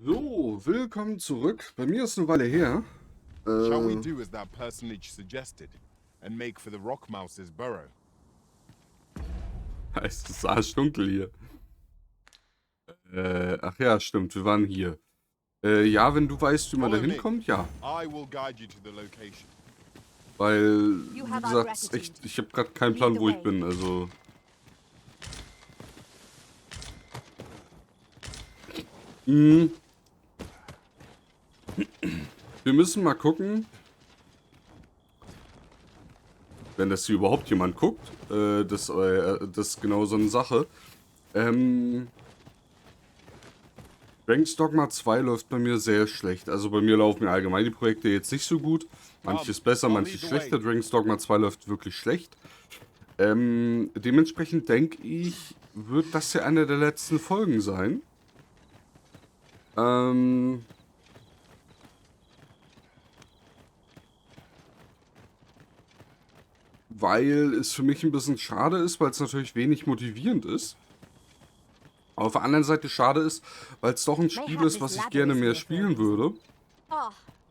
So, willkommen zurück. Bei mir ist eine Weile her. Shall we do as that personage suggested and make for the rock mouse's burrow? Es ist arschdunkel hier. Ach ja, stimmt, wir waren hier. Ja, wenn du weißt, wie man da Follow me. hinkommt, ja. I will guide you to the location. Weil, wie gesagt, ich habe gerade keinen Plan, wo ich bin, also... Wir müssen mal gucken, wenn das hier überhaupt jemand guckt. Das ist genau so eine Sache. Dogma 2 läuft bei mir sehr schlecht. Also bei mir laufen allgemein die Projekte jetzt nicht so gut. Manches besser, manches schlechter. Dogma 2 läuft wirklich schlecht. Dementsprechend denke ich, wird das ja eine der letzten Folgen sein. Weil es für mich ein bisschen schade ist, weil es natürlich wenig motivierend ist. Aber auf der anderen Seite schade ist, weil es doch ein Spiel ist, was ich gerne mehr spielen würde.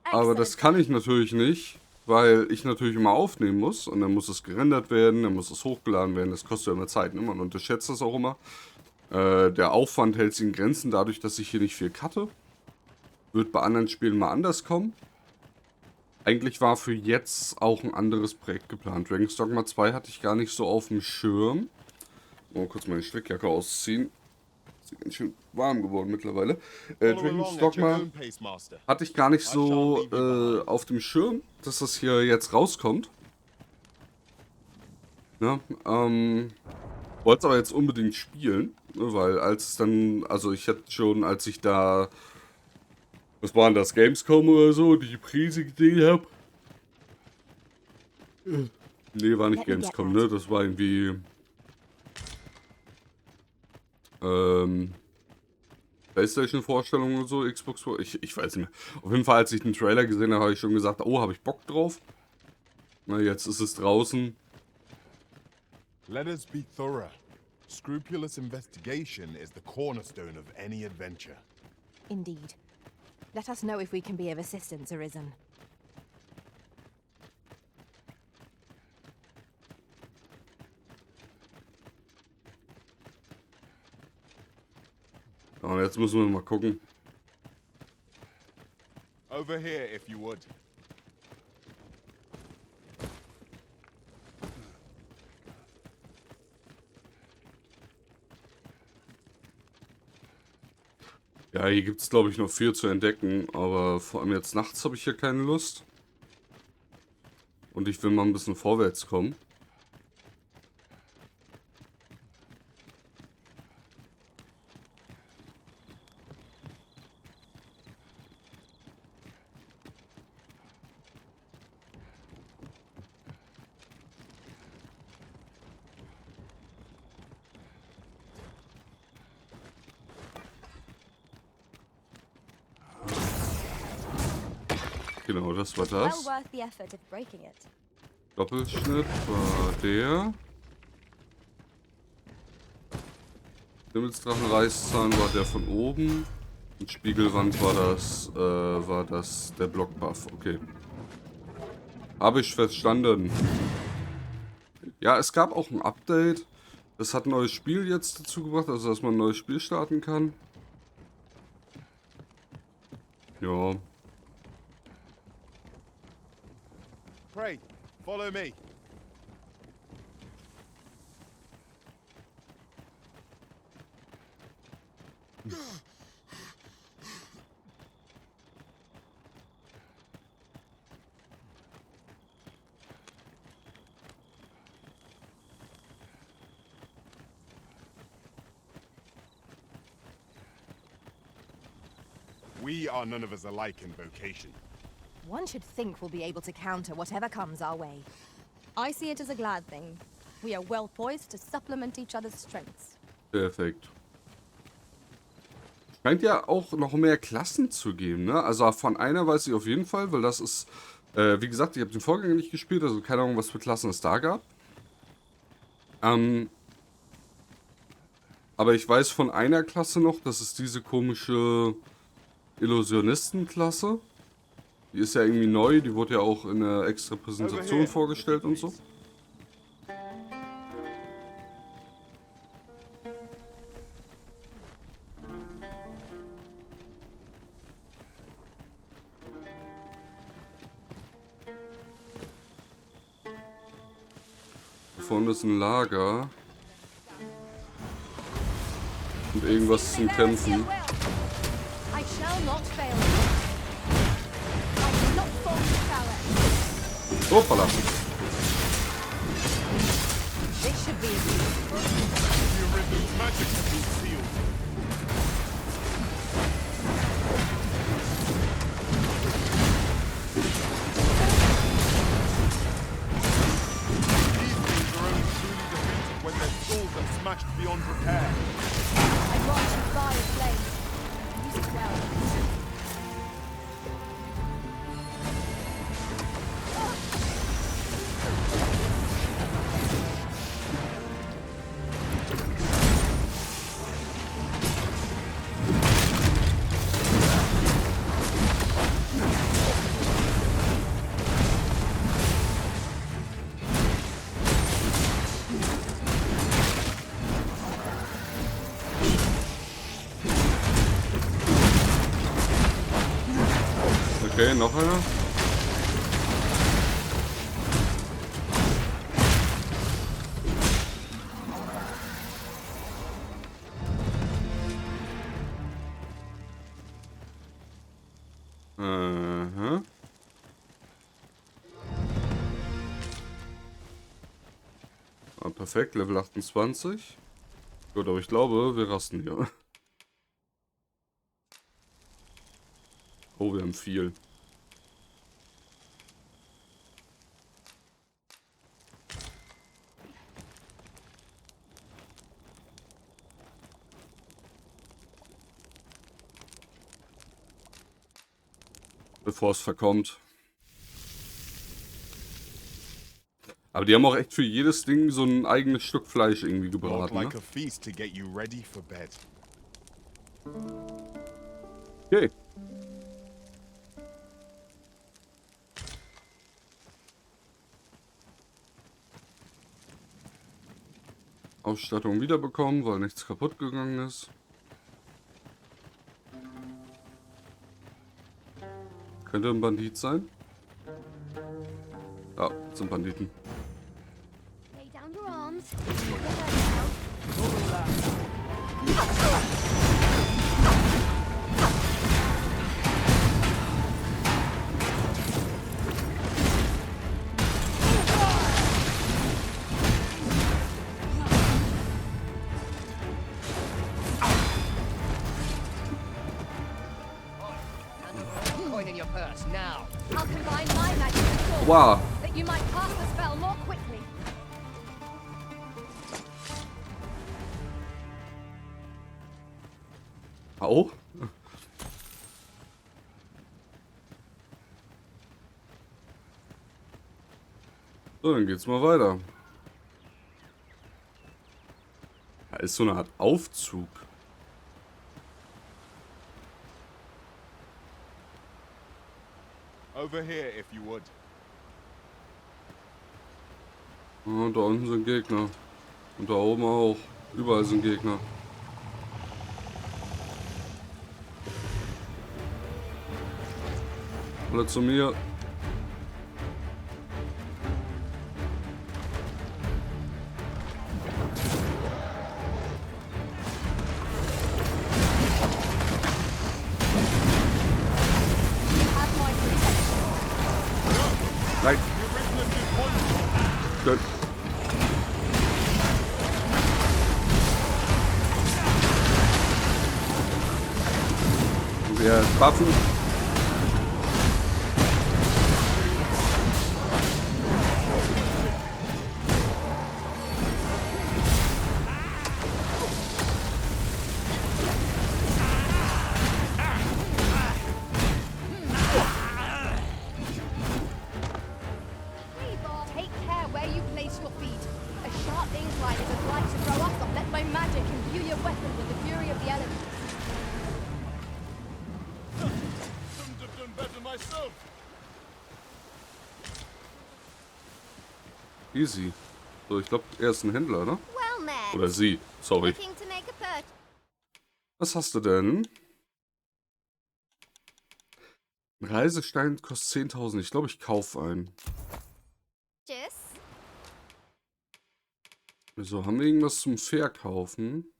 Aber das kann ich natürlich nicht, weil ich natürlich immer aufnehmen muss. Und dann muss es gerendert werden, dann muss es hochgeladen werden. Das kostet ja immer Zeit. Ne? Man unterschätzt das auch immer. Der Aufwand hält sich in Grenzen dadurch, dass ich hier nicht viel cutte. Wird bei anderen Spielen mal anders kommen. Eigentlich war für jetzt auch ein anderes Projekt geplant. Dogma 2 hatte ich gar nicht so auf dem Schirm. Mal kurz meine Strickjacke ausziehen. Ist ganz schön warm geworden mittlerweile. Dogma hatte ich gar nicht so auf dem Schirm, dass das hier jetzt rauskommt. Ja, wollte es aber jetzt unbedingt spielen, ne, weil als es dann, also ich hatte schon, als ich da, was waren das, Gamescom oder so, die Preise gesehen habe. Nee, war nicht Gamescom, ne, das war irgendwie, PlayStation-Vorstellung und so, Xbox, ich weiß nicht mehr. Auf jeden Fall, als ich den Trailer gesehen habe, habe ich schon gesagt, oh, habe ich Bock drauf. Na, jetzt ist es draußen. Let us be thorough. Scrupulous investigation is the cornerstone of any adventure. Indeed. Let us know if we can be of assistance, Arisen. Ja, und jetzt müssen wir mal gucken. Over here, if you would. Ja, hier gibt es, glaube ich, noch viel zu entdecken, aber vor allem jetzt nachts habe ich hier keine Lust. Und ich will mal ein bisschen vorwärts kommen. Genau, das war das. Well worth the effort of breaking it. Doppelschnitt war der. Himmelsdrachenreißzahn war der von oben. Und Spiegelwand war das der Blockbuff. Okay. Habe ich verstanden. Ja, es gab auch ein Update. Das hat ein neues Spiel jetzt dazu gebracht, also dass man ein neues Spiel starten kann. Ja. Pray, follow me. We are none of us alike in vocation. One should think we'll be able to counter whatever comes our way. I see it as a glad thing. We are well poised to supplement each other's strengths. Perfekt. Scheint ja auch noch mehr Klassen zu geben, ne? Also von einer weiß ich auf jeden Fall, weil das ist, wie gesagt, ich habe den Vorgänger nicht gespielt, also keine Ahnung, was für Klassen es da gab. Aber ich weiß von einer Klasse noch, das ist diese komische Illusionistenklasse. Die ist ja irgendwie neu, die wurde ja auch in der extra Präsentation vorgestellt und so. Da vorne ist ein Lager. Und irgendwas zum Kämpfen. I shall not fail. I will not fall to power. Hoppala. This should be easy. The original magic has been sealed. These things are only truly defeated when their skulls are smashed beyond repair. I watch you fire flames. Use it well. Okay, noch einer. Aha. Ah, perfekt, Level 28. Gut, aber ich glaube, wir rasten hier. Oh, wir haben viel. Bevor es verkommt. Aber die haben auch echt für jedes Ding so ein eigenes Stück Fleisch irgendwie Not gebraten, like ne? a feast to get you ready for bed. Okay. Ausstattung wiederbekommen, weil nichts kaputt gegangen ist. Könnte ein Bandit sein? Ja, sind Banditen. Lay down your arms. Let her down. Coin in your purse now. I'll combine my magic with yours, Wow. that you might cast the spell more quickly. Au. So, dann geht's mal weiter. Da ist so eine Art Aufzug. Over here, if you would. Ah, da unten sind Gegner. Und da oben auch. Überall sind Gegner. Alle zu mir. Have my protection. Nein. Gut. Wir Waffen. Take care where you place your feet. A sharp incline is a glide to throw us off. Let my magic imbue your weapon with the fury of the elements. Easy. So, ich glaube, er ist ein Händler, ne? Well met. Oder sie. Sorry. Looking to make a purchase. Was hast du denn? Ein Reisestein kostet 10.000. Ich glaube, ich kaufe einen. So, haben wir irgendwas zum Verkaufen?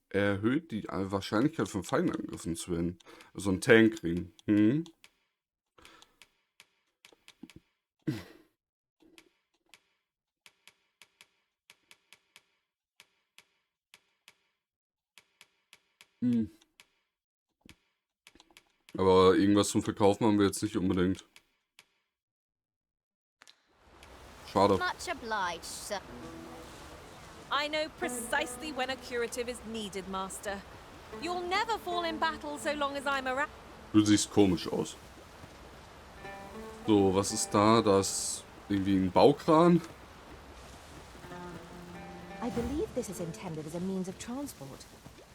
Erhöht die Wahrscheinlichkeit von Feinden angegriffen zu werden. So ein Tankring. Hm. Hm. Aber irgendwas zum Verkaufen haben wir jetzt nicht unbedingt. Schade. Much obliged, sir. I know precisely when a curative is needed, Master. You'll never fall in battle so long as I'm around. Du siehst komisch aus. So, was ist da? Da ist irgendwie ein Baukran. I believe this is intended as a means of transport.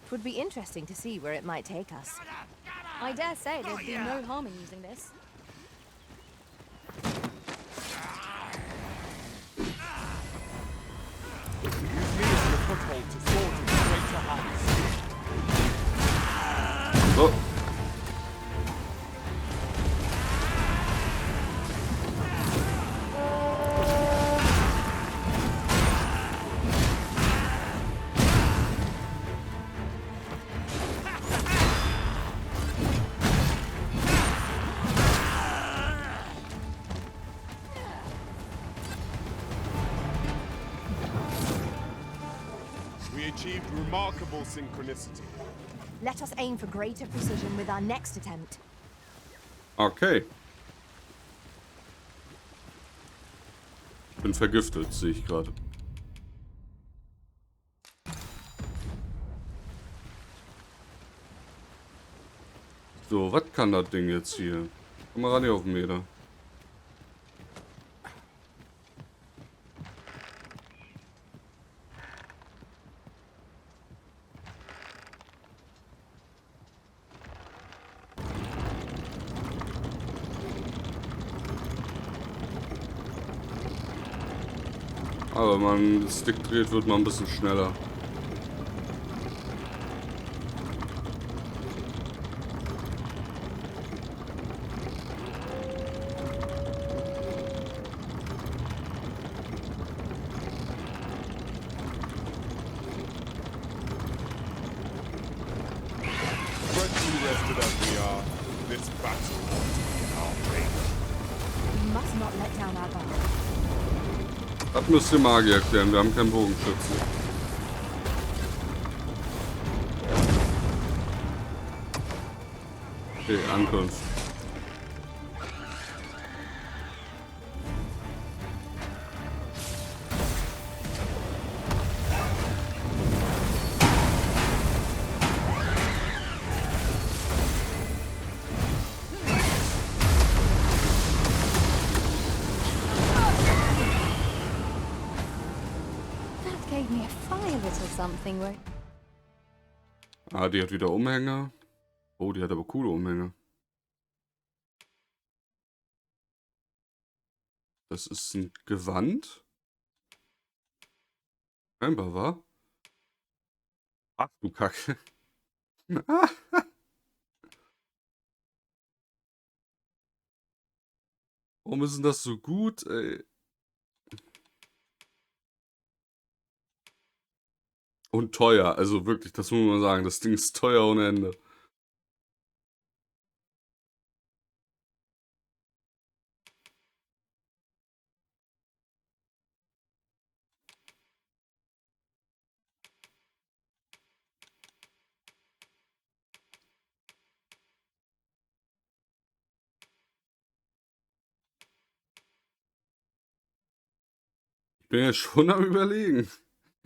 It would be interesting to see where it might take us. I dare say there'd be no harm in using this. Use me as a foothold to soar to greater heights. So. We achieved remarkable synchronicity. Let us aim for greater precision with our next attempt. Okay. Ich bin vergiftet, sehe ich gerade. So, was kann das Ding jetzt hier? Komm mal ran hier auf den Meter. Aber wenn man den Stick dreht, wird man ein bisschen schneller. Dreadfully rested as we are, this battle ought to be in our favor. We must not let down our guard. Das müsst ihr Magier erklären, wir haben keinen Bogenschützen. Okay, Ankunft. That gave me a fire little something where... Ah, die hat wieder Umhänge. Oh, die hat aber coole Umhänge. Das ist ein Gewand. Scheinbar, wa? Ach du Kacke. Warum ist denn das so gut, ey? Und teuer, also wirklich, das muss man sagen. Das Ding ist teuer ohne Ende. Ich bin ja schon am Überlegen,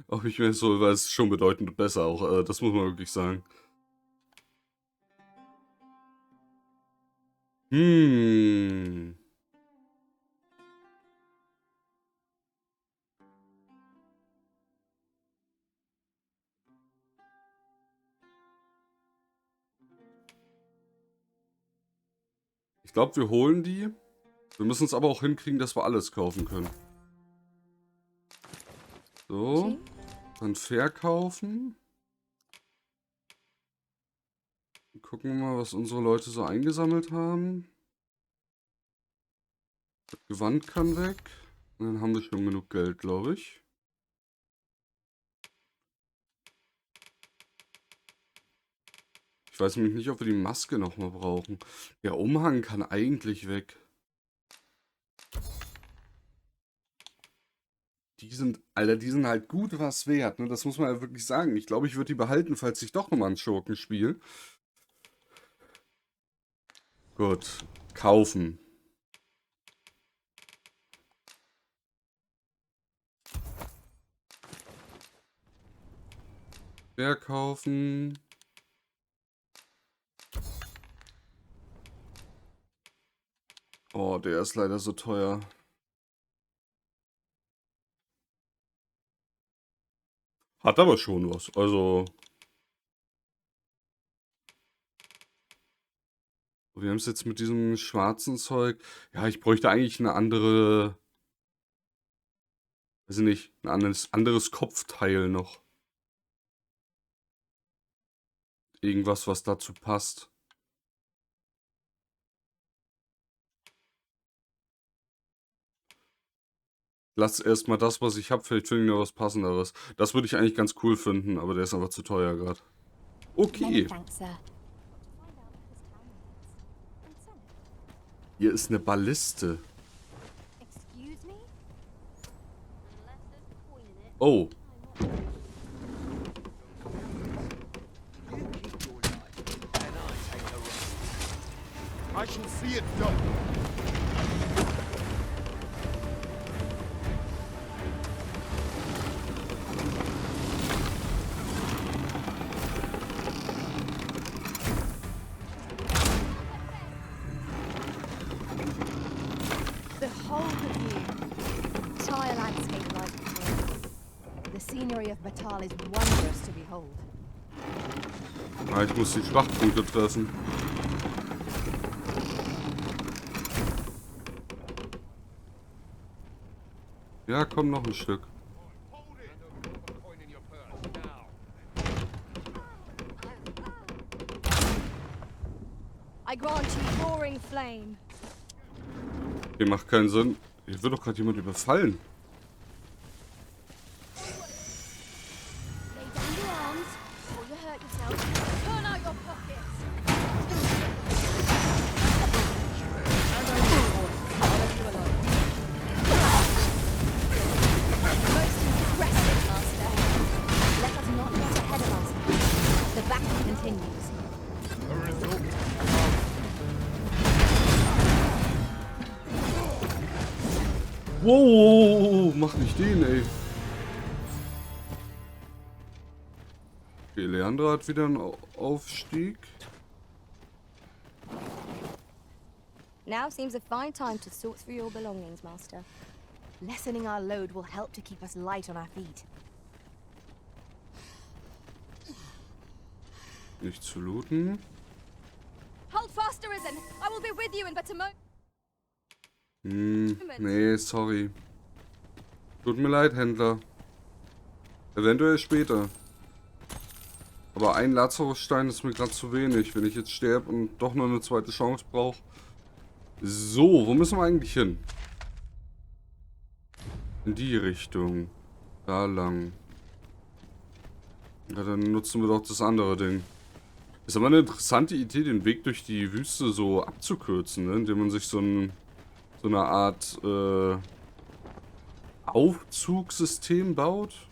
ob ich mir so, weil es ist schon bedeutend besser auch, das muss man wirklich sagen. Hm. Ich glaube, wir holen die. Wir müssen es aber auch hinkriegen, dass wir alles kaufen können. So. Dann verkaufen. Gucken wir mal, was unsere Leute so eingesammelt haben. Das Gewand kann weg. Und dann haben wir schon genug Geld, glaube ich. Ich weiß nämlich nicht, ob wir die Maske nochmal brauchen. Der Umhang kann eigentlich weg. Alter, die sind halt gut was wert, ne? Das muss man ja wirklich sagen. Ich glaube, ich würde die behalten, falls ich doch nochmal einen Schurken spiele. Gut. Kaufen. Verkaufen. Oh, der ist leider so teuer. Hat aber schon was. Also. Wir haben es jetzt mit diesem schwarzen Zeug. Ja, ich bräuchte eigentlich eine andere. Weiß ich nicht. Ein anderes Kopfteil noch. Irgendwas, was dazu passt. Lass erstmal das, was ich habe. Vielleicht finde ich noch was Passenderes. Das würde ich eigentlich ganz cool finden, aber der ist einfach zu teuer gerade. Okay. Hier ist eine Balliste. Oh. I shall see it done. Behold the view. Entire landscape lies before us. The scenery of Batal is wondrous to behold. Ah, ich muss die Schwachpunkte treffen. Ja, komm, noch ein Stück. I grant you roaring flame. Okay, macht keinen Sinn. Hier wird doch gerade jemand überfallen. Lay down your arms, or you hurt yourself. Turn out your pockets. Most impressive, Master. Let us not get ahead of ourselves. The battle continues. A result. Wow, mach nicht den, ey. Okay, Leandra hat wieder einen Aufstieg. Now seems a fine time to sort through your belongings, Master. Lessening our load will help to keep us light on our feet. Nicht zu looten. Hold fast, Arisen. I will be with you in but a moment. Nee, sorry. Tut mir leid, Händler. Eventuell später. Aber ein Lazarusstein ist mir gerade zu wenig, wenn ich jetzt sterbe und doch noch eine zweite Chance brauche. So, wo müssen wir eigentlich hin? In die Richtung. Da lang. Ja, dann nutzen wir doch das andere Ding. Ist aber eine interessante Idee, den Weg durch die Wüste so abzukürzen, ne? Indem man sich so eine Art Aufzugssystem baut.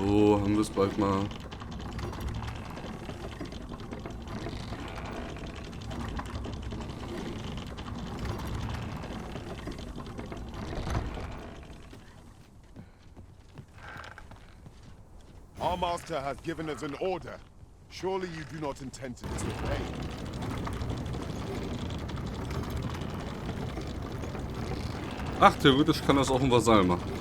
So, haben wir es bald mal. Our master has given us an order. Surely you do not intend to disobey. Ach, theoretisch kann das auch ein Vasall machen.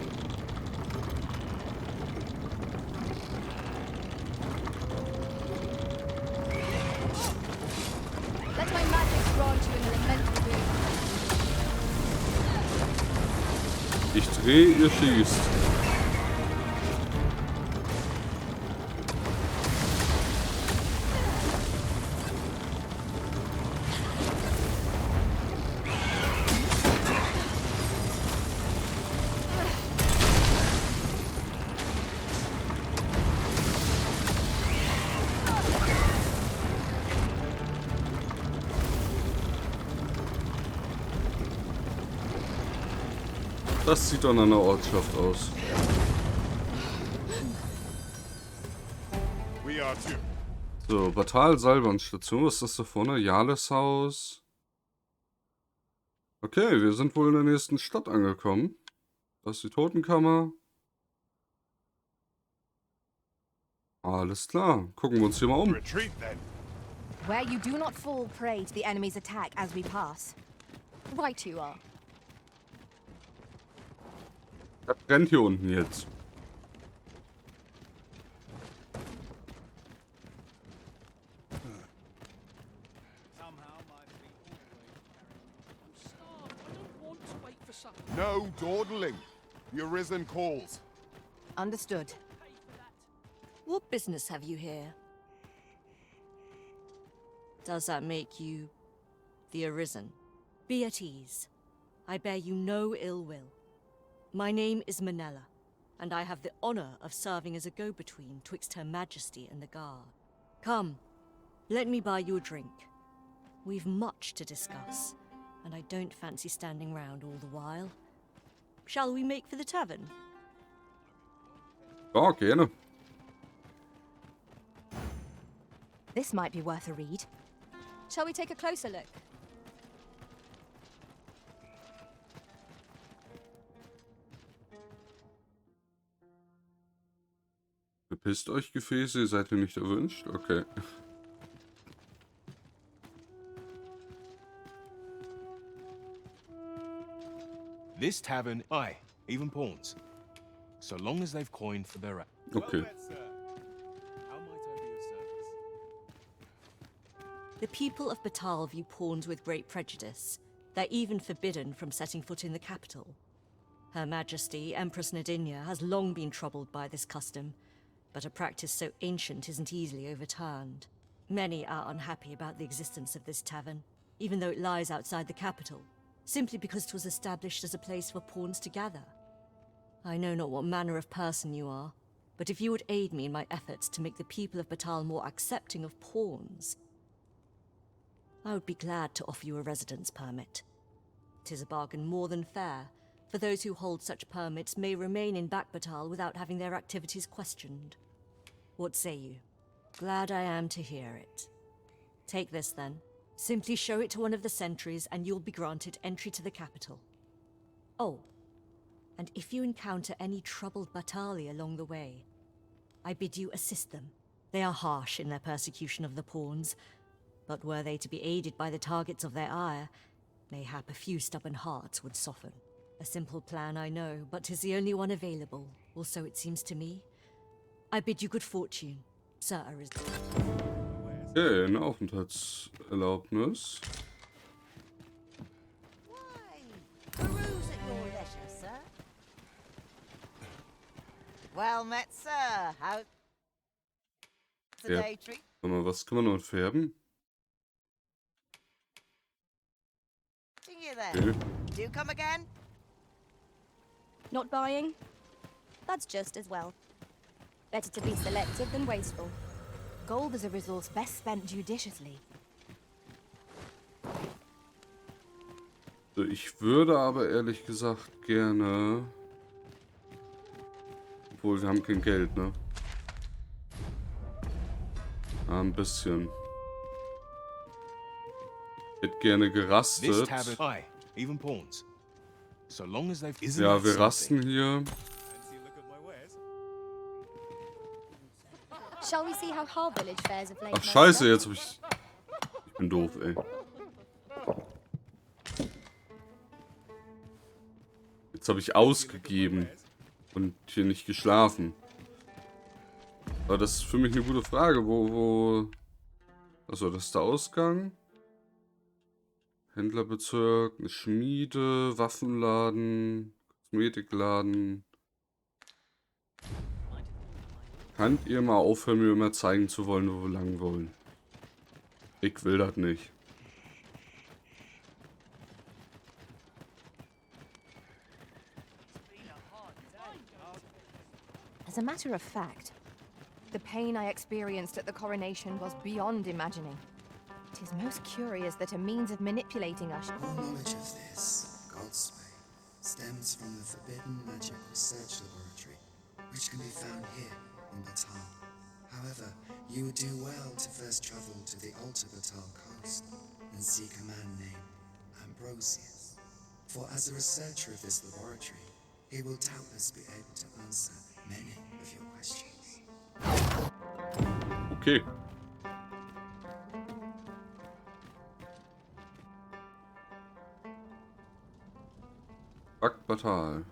Let my magic grant you an elemental boon. Ich drehe, ihr schießt. Das sieht doch nach einer Ortschaft aus. We are too. So, Batal-Seilbahnstation. Was ist das da vorne? Jales Haus. Okay, wir sind wohl in der nächsten Stadt angekommen. Das ist die Totenkammer. Alles klar. Gucken wir uns hier mal um. Retreat then. Where you do not fall prey to the enemy's attack as we pass. Right you are. Das brennt hier unten jetzt. No dawdling. The Arisen calls. Understood. What business have you here? Does that make you the Arisen? Be at ease. I bear you no ill will. My name is Manella, and I have the honor of serving as a go-between twixt Her Majesty and the Guard. Come, let me buy you a drink. We've much to discuss, and I don't fancy standing round all the while. Shall we make for the tavern? Ja, gerne. This might be worth a read. Shall we take a closer look? Bepisst euch Gefäße, ihr seid hier nicht erwünscht? Okay. This tavern, aye, even pawns. So long as they've coined for their... Okay. How might I be of service? The people of Batal view pawns with great prejudice. They're even forbidden from setting foot in the capital. Her Majesty, Empress Nadinia, has long been troubled by this custom, but a practice so ancient isn't easily overturned. Many are unhappy about the existence of this tavern, even though it lies outside the capital, simply because it was established as a place for pawns to gather. I know not what manner of person you are, but if you would aid me in my efforts to make the people of Batal more accepting of pawns, I would be glad to offer you a residence permit. 'Tis a bargain more than fair, for those who hold such permits may remain in Batal without having their activities questioned. What say you? Glad I am to hear it. Take this then. Simply show it to one of the sentries and you'll be granted entry to the capital. Oh, and if you encounter any troubled Batali along the way, I bid you assist them. They are harsh in their persecution of the pawns, but were they to be aided by the targets of their ire, mayhap a few stubborn hearts would soften. A simple plan, I know, but 'tis the only one available, or so it seems to me. I bid you good fortune, Sir Arisen. Okay, eine Aufenthaltserlaubnis. Why, peruse at your leisure, sir. Well met, sir. How... Today treat... Sag mal, was kann man noch färben? See you then. Okay. Do come again? Not buying? That's just as well. Better to be selective than wasteful. Gold is a resource best spent judiciously. So, ich würde aber ehrlich gesagt gerne Obwohl, wir haben kein Geld, ne? Ja, ein bisschen. Ich hätte gerne gerastet. Ja, wir rasten hier. Shall we see how Har Village fares of late, Ach scheiße, Master? jetzt hab ich... Ich bin doof, ey. Jetzt habe ich ausgegeben und hier nicht geschlafen. Aber das ist für mich eine gute Frage. Also, das ist der Ausgang. Händlerbezirk, eine Schmiede, Waffenladen, Kosmetikladen. Könnt ihr mal aufhören, mir immer zeigen zu wollen, wo wir lang wollen? Ich will das nicht. As a matter of fact, the pain I experienced at the coronation was beyond imagining. It is most curious that a means of manipulating us. All knowledge of this, God's way, stems from the forbidden magic research laboratory, which can be found here in Batal. However, you would do well to first travel to the Alta Batal coast and seek a man named Ambrosius. For as a researcher of this laboratory, he will doubtless be able to answer many of your questions. Okay. Backbatal.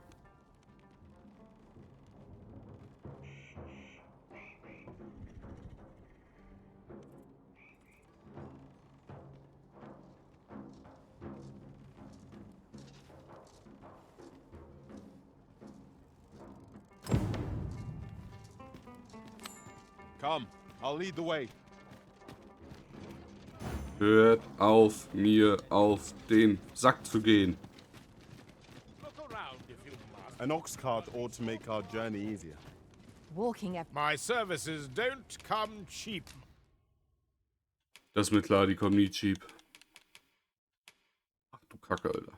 Come, I'll lead the way. Hört auf, mir auf den Sack zu gehen. An ox cart ought to make our journey easier. Walking a My services don't come cheap. Das ist mir klar, die kommen nie cheap. Ach du Kacke, Alter.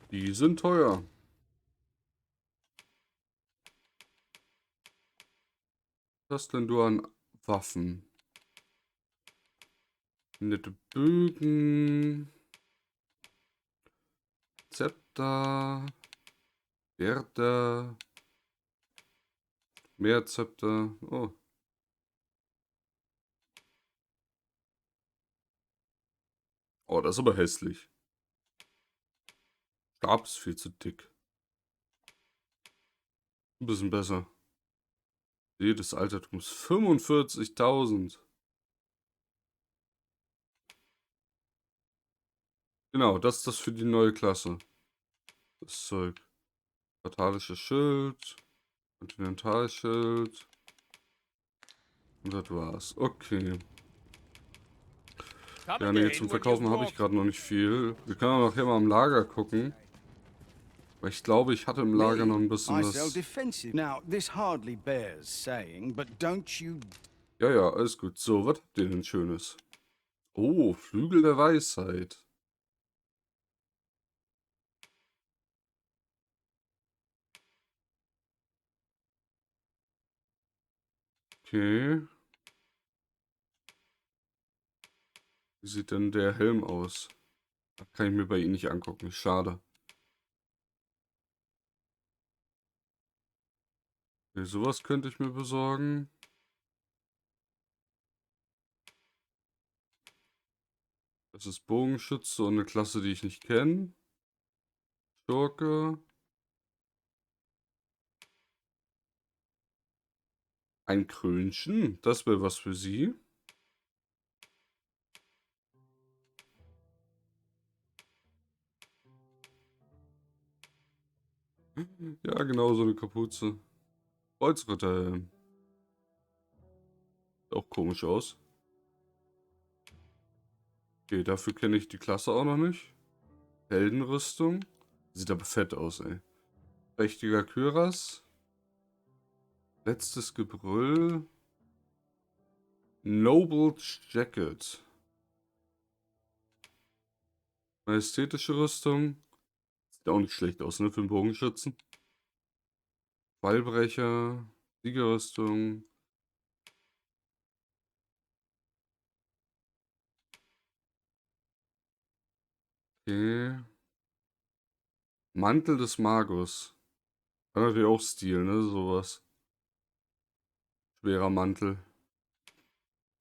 Die sind teuer. Was hast denn du an Waffen? Nette Bögen. Zepter. Schwerter. Mehr Zepter. Oh. Oh, das ist aber hässlich. Stab ist viel zu dick. Ein bisschen besser. See des Altertums. 45.000. Genau, das ist das für die neue Klasse. Das Zeug. Fatalisches Schild. Kontinentalschild. Und das war's. Okay. Ja, nee, zum Verkaufen habe ich gerade noch nicht viel. Wir können auch nachher mal im Lager gucken. Weil ich glaube, ich hatte im Lager noch ein bisschen was. Ja, ja, alles gut. So, was habt ihr denn Schönes? Oh, Flügel der Weisheit. Okay. Wie sieht denn der Helm aus? Das kann ich mir bei Ihnen nicht angucken. Schade. Okay, sowas könnte ich mir besorgen. Das ist Bogenschütze und eine Klasse, die ich nicht kenne. Schurke. Ein Krönchen. Das wäre was für Sie. Ja, genau, so eine Kapuze. Kreuzritterhelm. Sieht auch komisch aus. Okay, dafür kenne ich die Klasse auch noch nicht. Heldenrüstung. Sieht aber fett aus, ey. Prächtiger Kürass. Letztes Gebrüll. Noble Jacket. Majestätische Rüstung. Sieht auch nicht schlecht aus, ne, für einen Bogenschützen. Ballbrecher. Siegerrüstung. Okay. Mantel des Magus. Hat natürlich auch Stil, ne, sowas. Schwerer Mantel.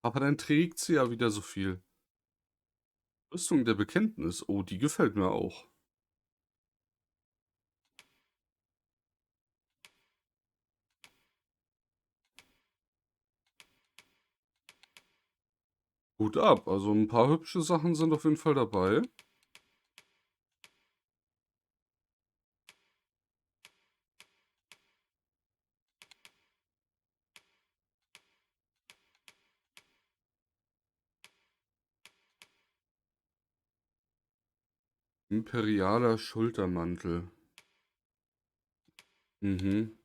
Aber dann trägt sie ja wieder so viel. Rüstung der Bekenntnis. Oh, die gefällt mir auch. Hut ab. Also ein paar hübsche Sachen sind auf jeden Fall dabei. Imperialer Schultermantel. Mhm.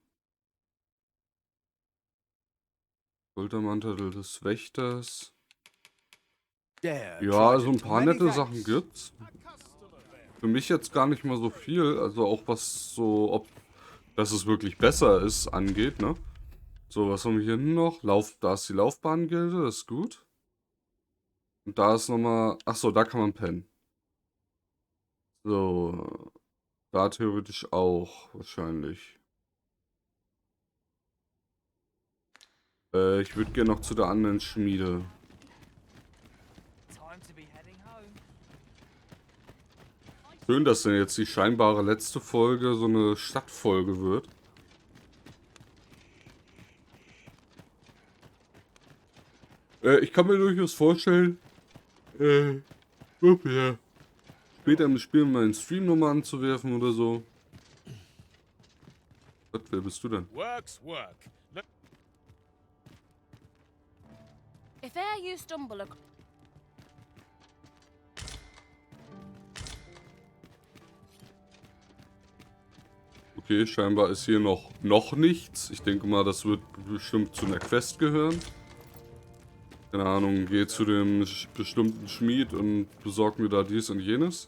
Schultermantel des Wächters. Ja, also ein paar nette Sachen gibt's. Für mich jetzt gar nicht mal so viel. Also auch was so, ob dass es wirklich besser ist, angeht, ne? So, was haben wir hier noch? Da ist die Laufbahngilde, das ist gut. Und da ist nochmal. Achso, da kann man pennen. So. Da theoretisch auch, wahrscheinlich. Ich würde gerne noch zu der anderen Schmiede. Schön, dass denn jetzt die scheinbare letzte Folge so eine Stadtfolge wird. Ich kann mir durchaus vorstellen, ja, später im Spiel mal einen Stream nochmal anzuwerfen oder so. Was, wer bist du denn? Work's work. No If e'er you stumble across... Okay, scheinbar ist hier noch nichts. Ich denke mal, das wird bestimmt zu einer Quest gehören. Keine Ahnung, geh zu dem bestimmten Schmied und besorg mir da dies und jenes.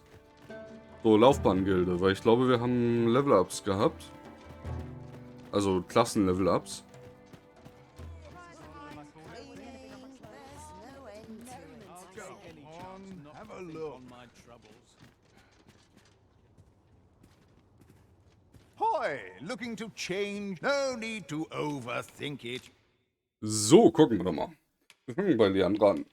So, Laufbahngilde, weil ich glaube, wir haben Level-Ups gehabt. Also Klassen-Level-Ups. Have a look. Hoi, looking to change? No need to overthink it. So, gucken wir doch mal. Wir fangen bei Leandra an.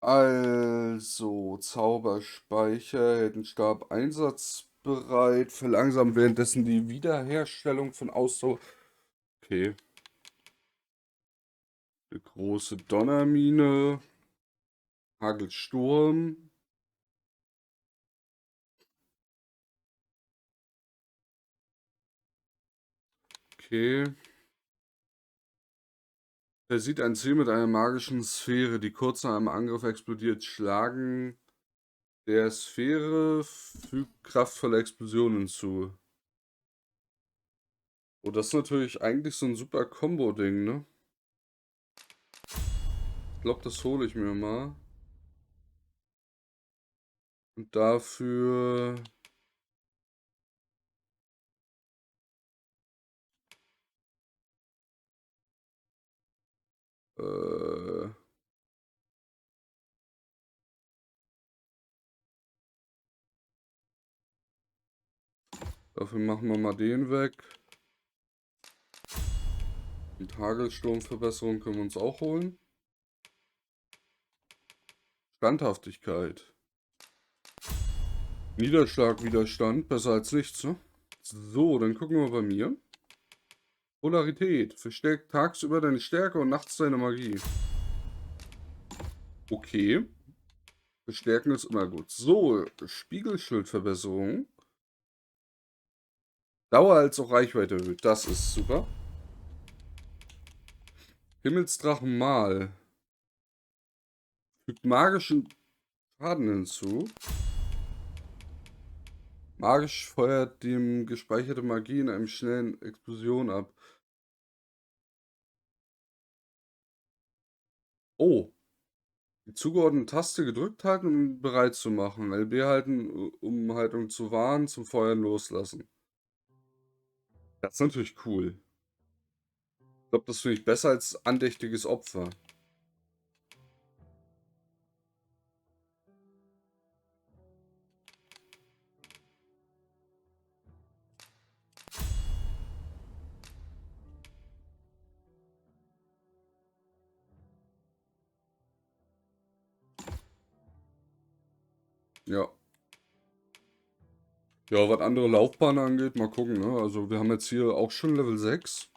Also, Zauberspeicher, Heldenstab einsatzbereit, verlangsamt währenddessen die Wiederherstellung von Ausdauer. Okay. Eine große Donnermine. Hagelsturm. Okay. Versieht ein Ziel mit einer magischen Sphäre, die kurz nach einem Angriff explodiert. Schlagen der Sphäre fügt kraftvolle Explosionen hinzu. Oh, das ist natürlich eigentlich so ein super Combo-Ding, ne? Ich glaube, das hole ich mir mal. Und dafür... Äh... Dafür machen wir mal den weg. Und Hagelsturmverbesserung können wir uns auch holen. Standhaftigkeit. Niederschlagwiderstand, besser als nichts, ne? So, dann gucken wir bei mir. Polarität. Verstärkt tagsüber deine Stärke und nachts deine Magie. Okay. Verstärken ist immer gut. So, Spiegelschildverbesserung. Dauer als auch Reichweite erhöht. Das ist super. Himmelsdrachenmal. Fügt magischen Schaden hinzu. Magisch feuert dem gespeicherte Magie in einem schnellen Explosion ab. Oh. Die zugeordnete Taste gedrückt halten, um bereit zu machen. LB halten, um Haltung zu wahren, zum Feuern loslassen. Das ist natürlich cool. Ich glaube, das finde ich besser als andächtiges Opfer. Ja. Ja, was andere Laufbahnen angeht, mal gucken, ne? Also wir haben jetzt hier auch schon Level 6.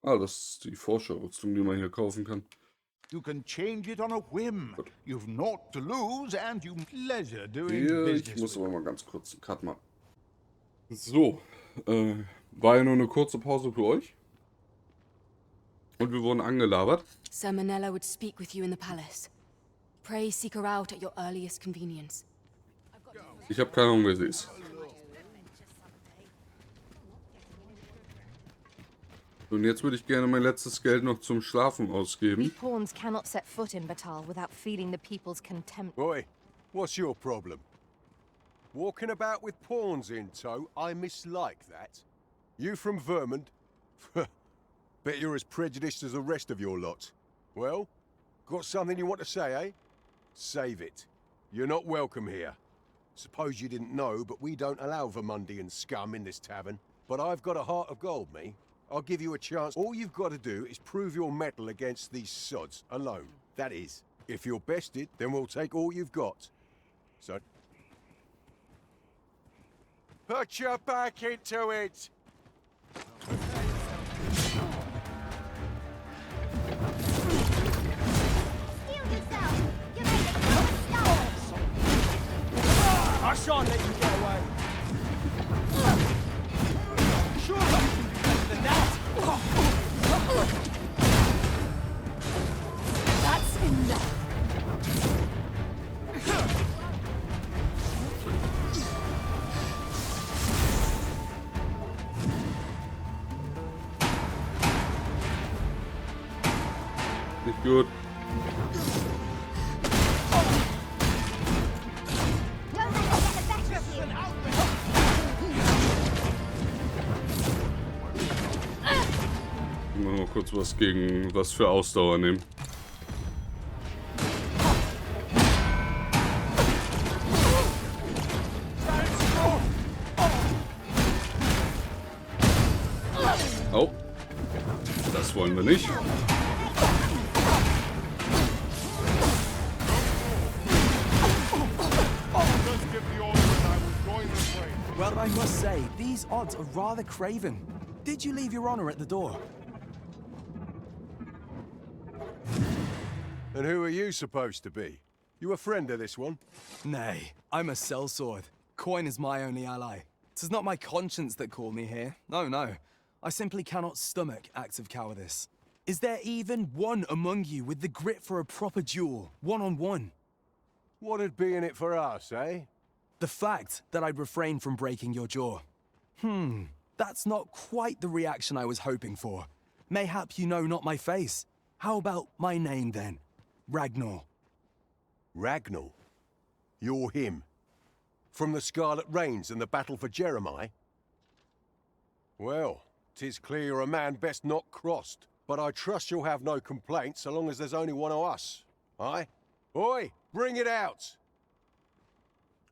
Ah, das ist die Forscherrüstung, die man hier kaufen kann. You can change it on a whim. You've naught to lose and you pleasure doing Hier, ich business. muss aber mal ganz kurz einen Cut machen. So, war ja nur eine kurze Pause für euch. Und wir wurden angelabert. Sir Manella would speak with you in the palace. Pray seek her out at your earliest convenience. Ich habe keine Ahnung, wer sie ist. Und jetzt würde ich gerne mein letztes Geld noch zum Schlafen We ausgeben. pawns cannot set foot in Batal without feeling the people's contempt. Boy, what's your problem? Walking about with pawns in tow, I mislike that. You from Vermont? Bet you're as prejudiced as the rest of your lot. Well, got something you want to say, eh? Save it. You're not welcome here. Suppose you didn't know, but we don't allow Vermundian scum in this tavern. But I've got a heart of gold, me. I'll give you a chance. All you've got to do is prove your mettle against these sods, alone. That is, if you're bested, then we'll take all you've got. So... Put your back into it! I shan't let you get away. Sure, you can do better than that. That's enough. Nicht gut. Mal kurz was gegen was für Ausdauer nehmen. Oh, das wollen wir nicht. Well, I must say, these odds are rather craven. Did you leave your honor at the door? And who are you supposed to be? You a friend of this one? Nay, I'm a sellsword. Coin is my only ally. 'Tis not my conscience that called me here. No, no. I simply cannot stomach acts of cowardice. Is there even one among you with the grit for a proper duel, one-on-one? What'd be in it for us, eh? The fact that I'd refrain from breaking your jaw. That's not quite the reaction I was hoping for. Mayhap you know not my face. How about my name, then? Ragnar. Ragnar? You're him. From the Scarlet Rains and the battle for Jeremiah? Well, 'tis clear you're a man best not crossed. But I trust you'll have no complaints so long as there's only one of us. Aye? Oi, bring it out!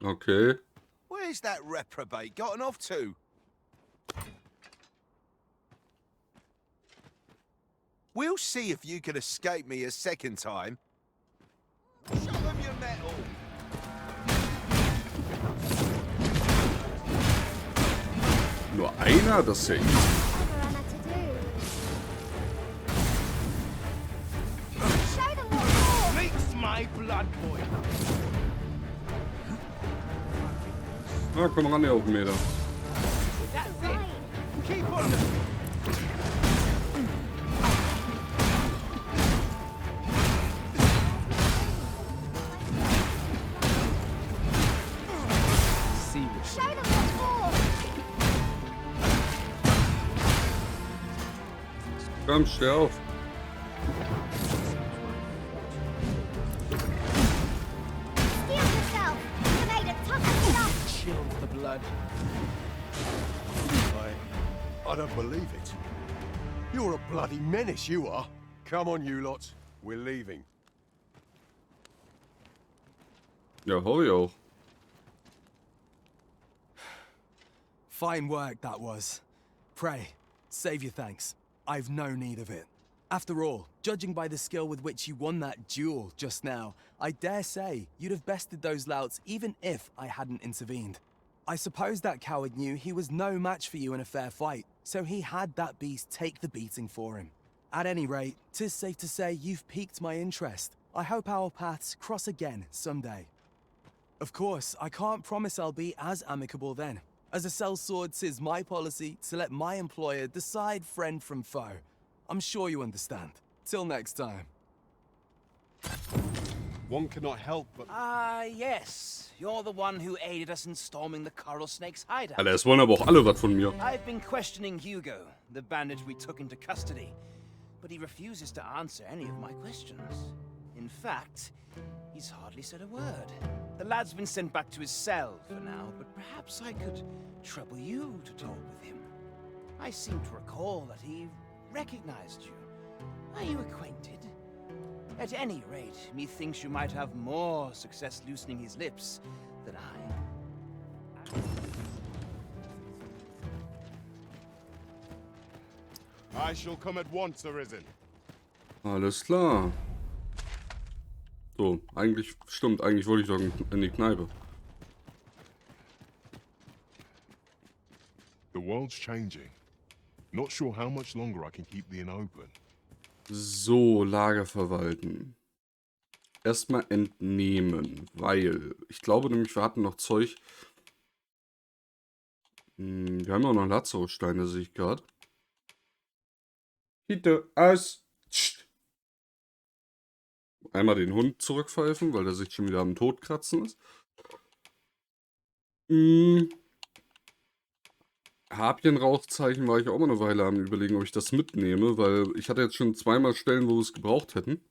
Okay. Where's that reprobate gotten off to? We'll see if you can escape me a second time. Show them your mettle. Nur einer, das ist ja easy. Makes my blood boil. Na, komm ran, ihr Meter. That's it. Keep on. See. Show them what Komm, steh auf. Steel yourself! You made a tough enough! Chill the blood. I don't believe it. You're a bloody menace, you are. Come on, you lot. We're leaving. Ja, hurry auch. Fine work, that was. Pray, save your thanks. I've no need of it. After all, judging by the skill with which you won that duel just now, I dare say you'd have bested those louts even if I hadn't intervened. I suppose that coward knew he was no match for you in a fair fight, so he had that beast take the beating for him. At any rate, 'tis safe to say you've piqued my interest. I hope our paths cross again someday. Of course, I can't promise I'll be as amicable then. As a sellsword, 'tis my policy to let my employer decide friend from foe. I'm sure you understand. Till next time. One cannot help but... Yes. You're the one who aided us in storming the Coral Snake's hideout. Alter, es wollen aber auch alle was von mir. I've been questioning Hugo, the bandit we took into custody, but he refuses to answer any of my questions. In fact, he's hardly said a word. The lad's been sent back to his cell for now, but perhaps I could trouble you to talk with him. I seem to recall that he recognized you. Are you acquainted? At any rate, methinks you might have more success loosening his lips than I. I shall come at once, Arisen. Alles klar. So, eigentlich, stimmt, eigentlich wollte ich doch in die Kneipe. The world's changing. Not sure how much longer I can keep the inn open. So, Lager verwalten. Erstmal entnehmen, weil ich glaube nämlich, wir hatten noch Zeug. Wir haben auch noch Lazarussteine, sehe ich gerade. Bitte, aus. Psst. Einmal den Hund zurückpfeifen, weil der sich schon wieder am Tod kratzen ist. Harpienrauchzeichen war ich auch mal eine Weile am Überlegen, ob ich das mitnehme, weil ich hatte jetzt schon zweimal Stellen, wo wir es gebraucht hätten.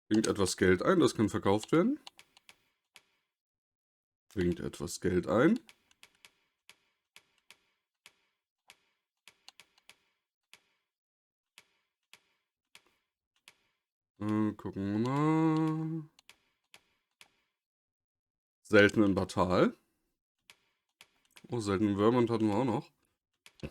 Bringt etwas Geld ein, das kann verkauft werden. Bringt etwas Geld ein. Gucken wir mal. Seltenen Batal. Oh, seltenen Würmern hatten wir auch noch. Ich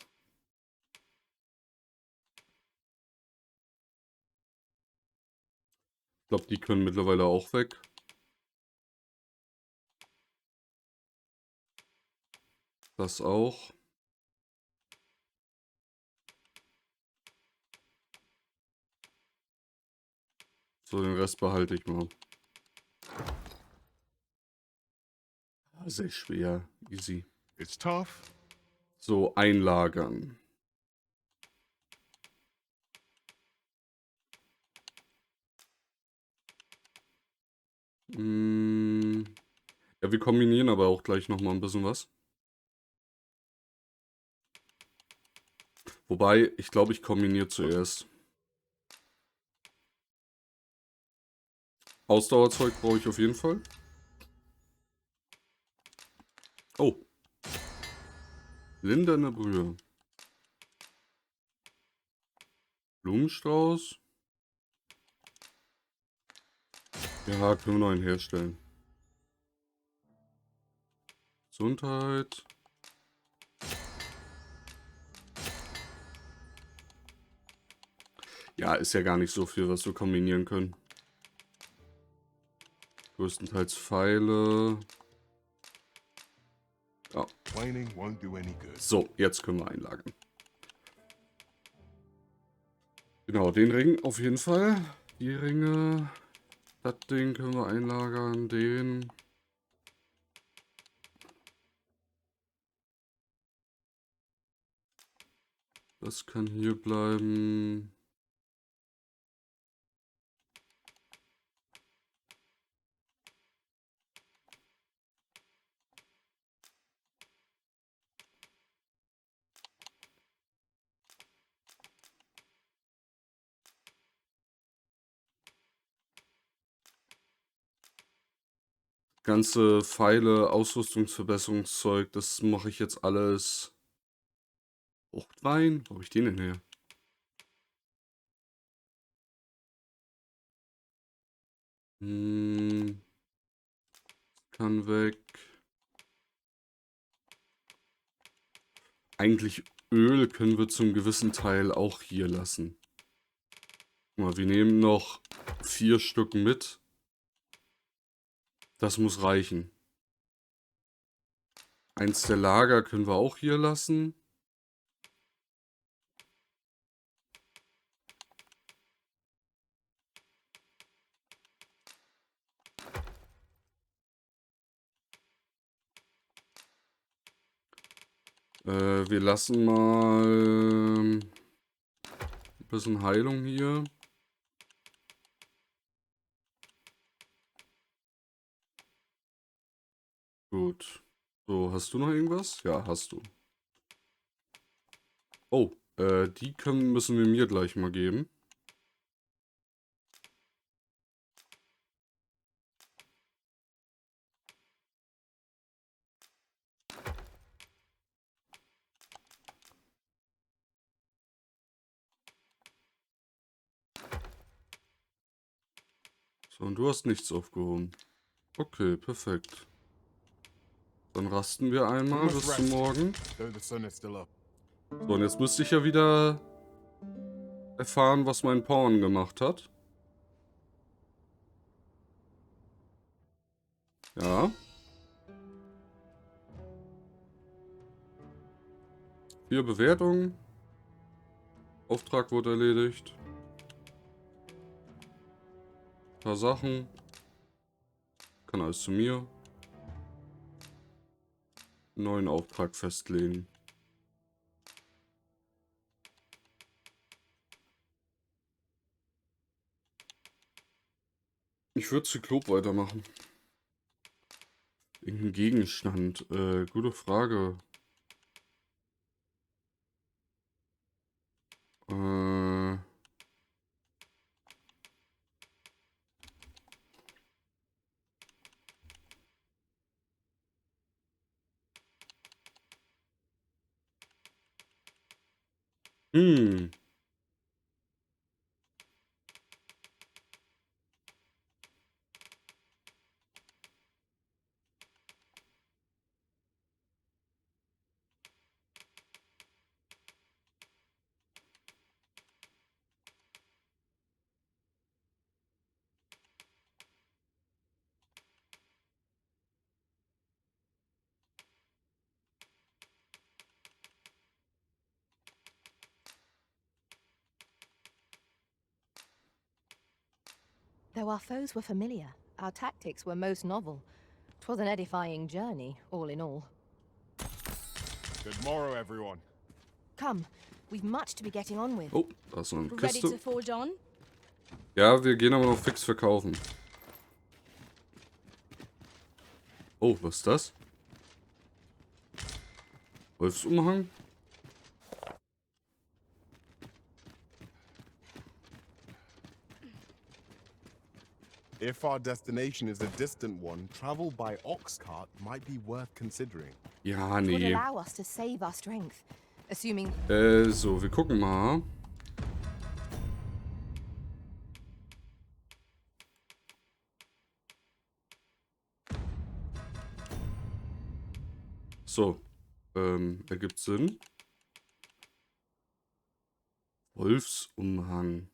glaube, die können mittlerweile auch weg. Das auch. So, den Rest behalte ich mal. Sehr schwer. Easy. It's tough. So, einlagern. Ja, wir kombinieren aber auch gleich nochmal ein bisschen was. Wobei, ich glaube, ich kombiniere zuerst. Ausdauerzeug brauche ich auf jeden Fall. Oh. Lindernde Brühe. Blumenstrauß. Ja, können wir noch einen herstellen. Gesundheit. Ja, ist ja gar nicht so viel, was wir kombinieren können. Größtenteils Pfeile. Ja. So, jetzt können wir einlagern. Genau, den Ring auf jeden Fall. Die Ringe. Das Ding können wir einlagern. Den. Das kann hier bleiben. ganze Pfeile, Ausrüstungsverbesserungszeug, das mache ich jetzt alles. Fruchtwein? Wo habe ich den denn her? Kann weg. Eigentlich Öl können wir zum gewissen Teil auch hier lassen. Guck mal, wir nehmen noch 4 Stück mit. Das muss reichen. Eins der Lager können wir auch hier lassen. Wir lassen mal ein bisschen Heilung hier. Gut. So, hast du noch irgendwas? Ja, hast du. Oh, die müssen wir mir gleich mal geben. So, und du hast nichts aufgehoben. Okay, perfekt. Dann rasten wir einmal bis zum Morgen. So, und jetzt müsste ich ja wieder erfahren, was mein Pawn gemacht hat. Ja. 4 Bewertungen. Auftrag wurde erledigt. Ein paar Sachen. Kann alles zu mir. Neuen Auftrag festlegen. Ich würde Zyklop weitermachen. Irgendein Gegenstand. Gute Frage. Though our foes were familiar, our tactics were most novel. 'Twas an edifying journey, all in all. Good morrow, everyone. Come, we've much to be getting on with. Oh, da ist noch eine Ready to Kiste. forge on? Ja, wir gehen aber noch fix verkaufen. Oh, was ist das? Wolfsumhang? If our destination is a distant one, travel by ox cart might be worth considering. Ja, It would nee. allow us to save our strength, assuming So, wir gucken mal. So, ergibt Sinn. Wolfsumhang.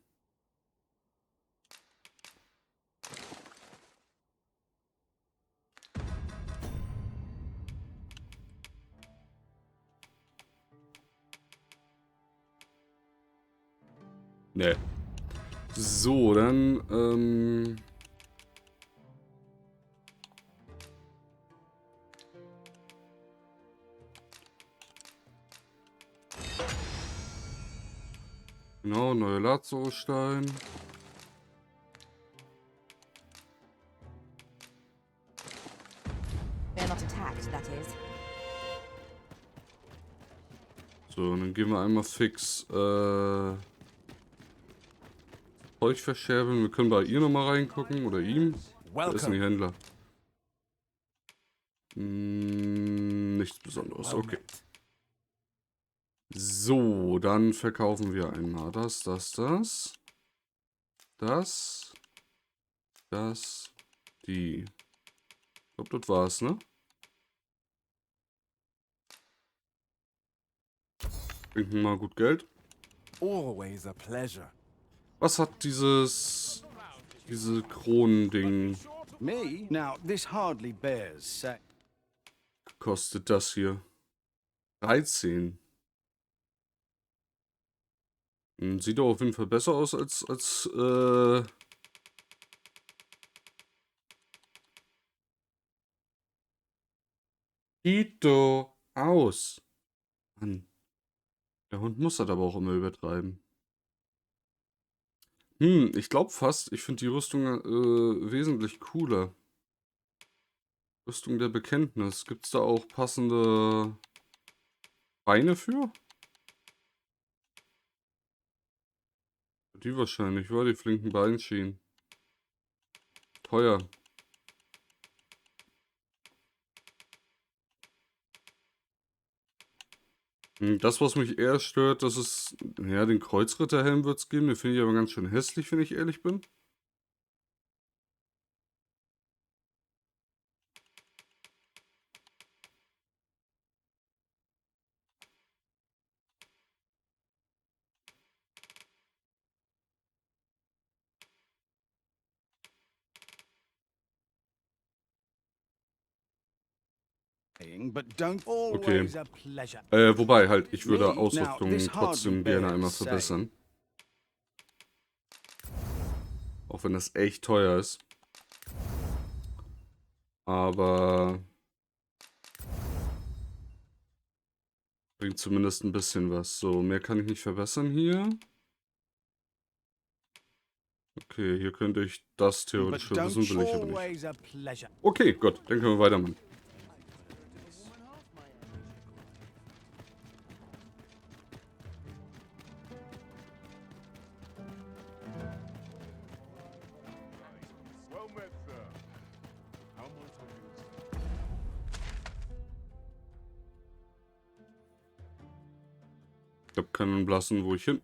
Ne. So, dann, genau, neuer Lazarusstein. they're not attacked, that is. So, und dann gehen wir einmal fix, Zeug verscherbeln. Wir können bei ihr nochmal reingucken oder ihm. Wer ist denn die Händler? Nichts Besonderes, okay. So, dann verkaufen wir einmal das. Die. Ich glaube, das war's, ne? Bringt mal gut Geld. Always a pleasure. Was hat diese Kronending Me? Now, this hardly bears gekostet, das hier? 13. Sieht doch auf jeden Fall besser aus als sieht doch aus. Mann. Der Hund muss das aber auch immer übertreiben. Ich glaube fast, ich finde die Rüstung wesentlich cooler. Rüstung der Bekenntnis. Gibt es da auch passende Beine für? Die wahrscheinlich, war die flinken Beinschienen. Teuer. Das, was mich eher stört, das ist, ja, den Kreuzritterhelm wird es geben. Den finde ich aber ganz schön hässlich, wenn ich ehrlich bin. Okay. Wobei halt, ich würde Ausrüstung trotzdem gerne einmal verbessern. Auch wenn das echt teuer ist. Aber bringt zumindest ein bisschen was. So, mehr kann ich nicht verbessern hier. Okay, hier könnte ich das theoretisch verbessern, will ich aber nicht. Okay, gut, dann können wir weitermachen. Ich habe keinen blassen, wo ich hin.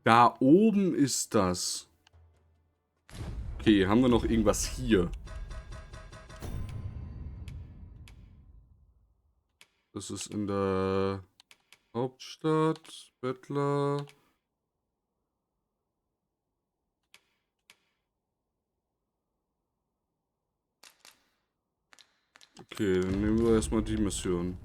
Da oben ist das. Okay, haben wir noch irgendwas hier? Das ist in der Hauptstadt. Bettler. Okay, dann nehmen wir erstmal die Mission.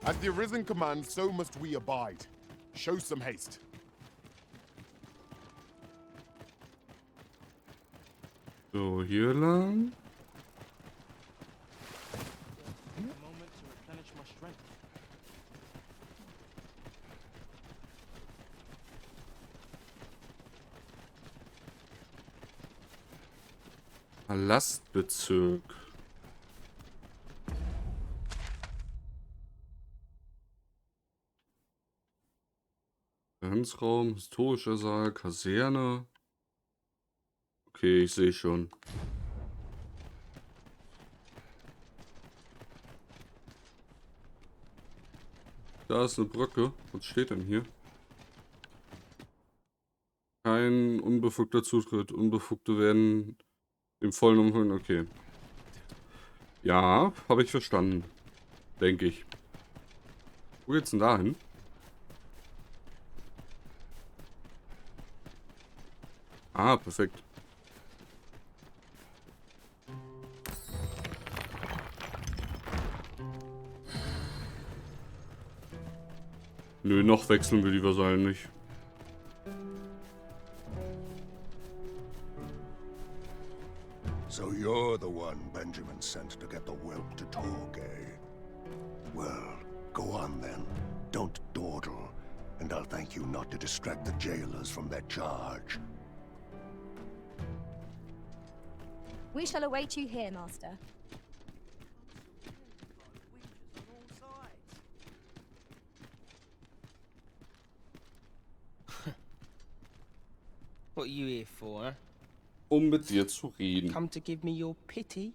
As the Arisen commands, so must we abide. Show some haste. So, hier lang. Palastbezirk. Raum, historischer Saal, Kaserne. Okay, ich sehe schon. Da ist eine Brücke. Was steht denn hier? Kein unbefugter Zutritt. Unbefugte werden im vollen Umfang. Okay. Ja, habe ich verstanden. Denke ich. Wo geht's denn da hin? Ah, perfekt. Nö, noch wechseln wir die Vasallen nicht. So you're the one Benjamin sent to get the whelp to talk, eh? Well, go on then. Don't dawdle, and I'll thank you not to distract the jailers from their charge. We shall await you here, Master. What are you here for, huh? Mit dir zu reden. Come to give me your pity?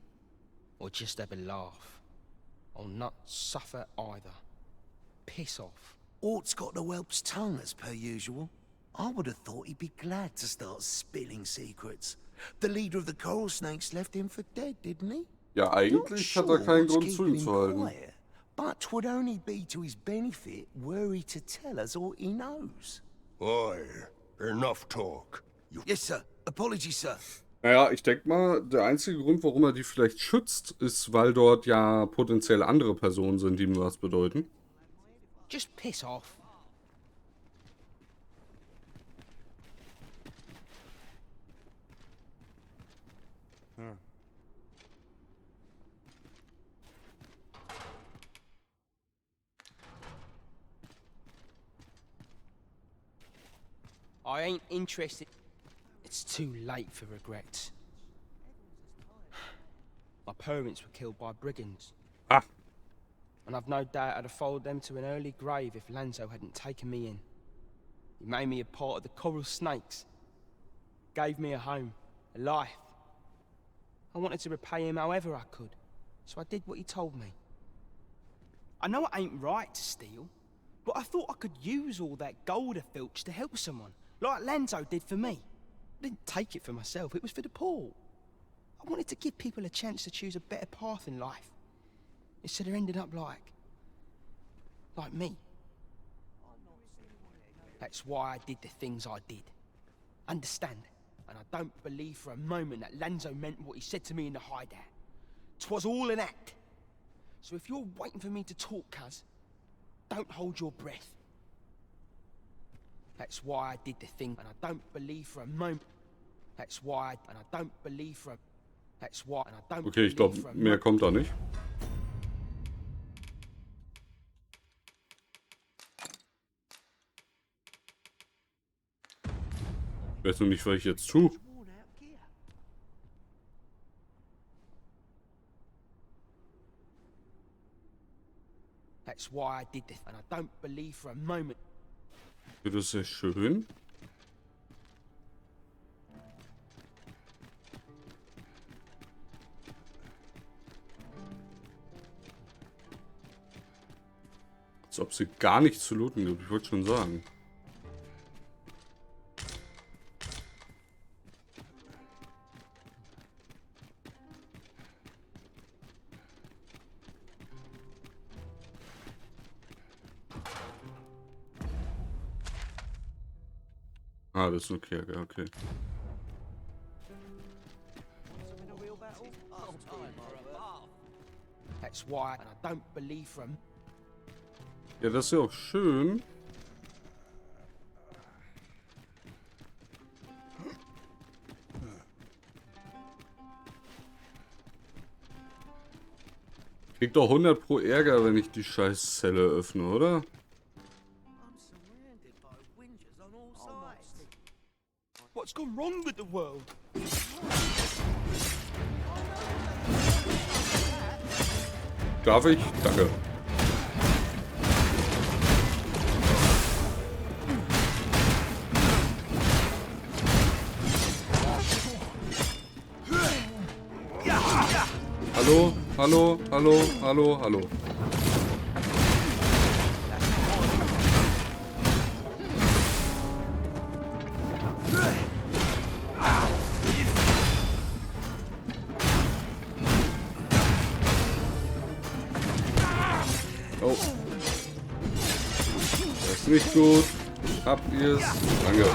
Or just have a laugh? I'll not suffer either. Piss off. Ort's got the whelp's tongue as per usual. I would have thought he'd be glad to start spilling secrets. The leader of the coral snakes left him for dead, didn't he? Ja, eigentlich hat keinen Grund zu ihm zu halten. Quiet, but 'twould only be to his benefit were he to tell us all he knows. Oi, enough talk. Yes, sir. Apologies, sir. Naja, ich denke mal, der einzige Grund, warum er die vielleicht schützt, ist, weil dort ja potenziell andere Personen sind, die ihm was bedeuten. Just piss off. I ain't interested. It's too late for regrets. My parents were killed by brigands. Ah. And I've no doubt I'd have followed them to an early grave if Lanzo hadn't taken me in. He made me a part of the coral snakes. Gave me a home, a life. I wanted to repay him however I could, so I did what he told me. I know it ain't right to steal, but I thought I could use all that gold I filched to help someone, like Lanzo did for me. I didn't take it for myself, it was for the poor. I wanted to give people a chance to choose a better path in life, instead of ending up like me. That's why I did the things I did. Understand? And I don't believe for a moment that Lanzo meant what he said to me in the hideout. 'Twas all an act. So if you're waiting for me to talk, cuz, don't hold your breath. That's why I did the thing, and I don't believe for a moment. That's why, and I don't believe for a... That's why, and I don't Okay, ich glaube, mehr kommt da nicht. Ich weiß nur nicht, was ich jetzt tue. That's why I did this, and I don't believe for a moment. Das ist sehr schön. Als ob sie gar nichts zu looten gibt, ich wollte schon sagen. Ah, das ist ein Kerker, okay. That's why, and I don't believe for a... Ja, das ist ja auch schön. Krieg doch 100 pro Ärger, wenn ich die Scheißzelle öffne, oder? What's gone wrong with the world? Darf ich? Danke. Hallo, hallo, hallo, hallo, hallo. Oh. Das ist nicht gut. Habt ihr es? Danke.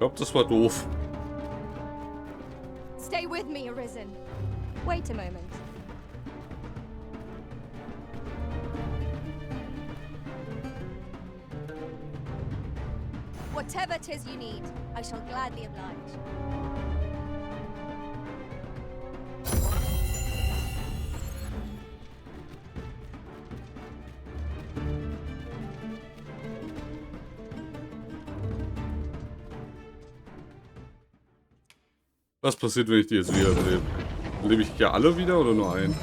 Ich glaube, das war doof. Stay with me, Arisen. Wait a moment. Whatever 'tis you need, I shall gladly oblige. Was passiert, wenn ich die jetzt wieder lebe? Lebe ich ja alle wieder oder nur einen?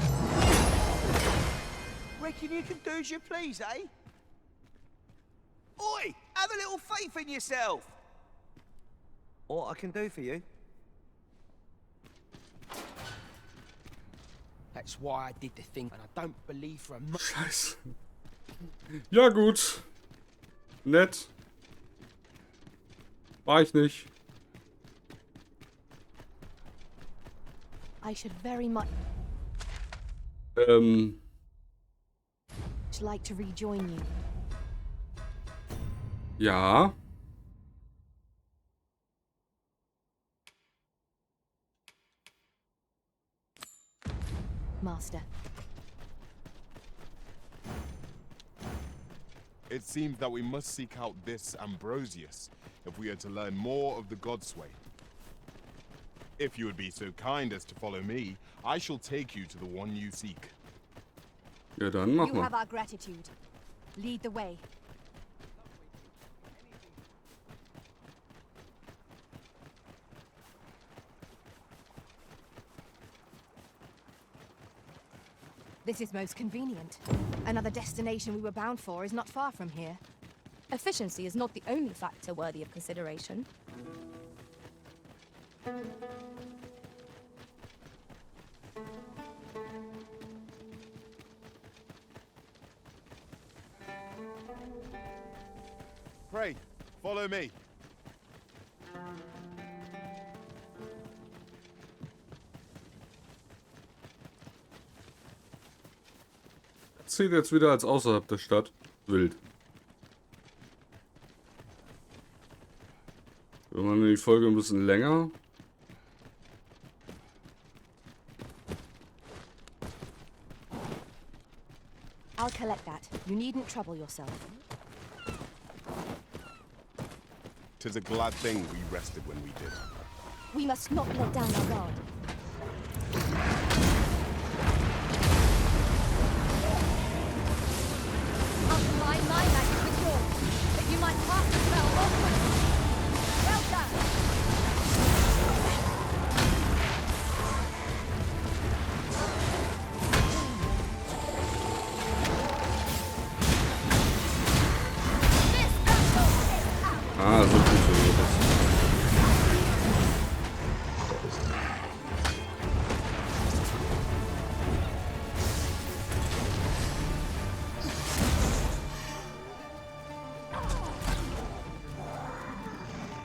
Reckon you can do as you please, eh? Oi! Have a little faith in yourself! What I can do for you? That's why I did the thing, and I don't believe for a moment. Scheiße. Ja gut. Nett. War ich nicht. I should very much like to rejoin you. Ja. Master. It seems that we must seek out this Ambrosius if we are to learn more of the Godsway. If you would be so kind as to follow me, I shall take you to the one you seek. Ja, dann mach You mal. have our gratitude. Lead the way. This is most convenient. Another destination we were bound for is not far from here. Efficiency is not the only factor worthy of consideration. Pray, follow me. Zählt jetzt wieder als außerhalb der Stadt. Wild. Wir machen die Folge ein bisschen länger. I'll collect that. You needn't trouble yourself. 'Tis a glad thing we rested when we did. We must not let down our guard. I'll combine my magic with yours, that you might pass the spell more quickly. Well done. Ah, so funktioniert das.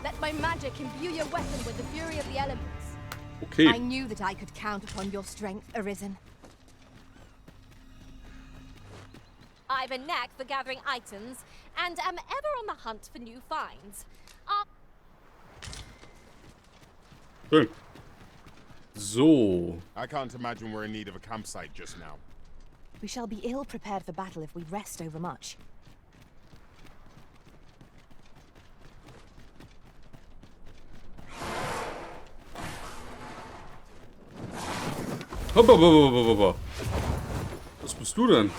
Let my magic imbue your weapon with the fury of the elements. Okay. I knew that I could count upon your strength, Arisen. I've a knack for gathering items and am ever on the hunt for new finds. Schön. So. I can't imagine we're in need of a campsite just now. We shall be ill prepared for battle if we rest overmuch. Hopp, hopp, hopp, hopp, hopp, hopp. Was bist du denn?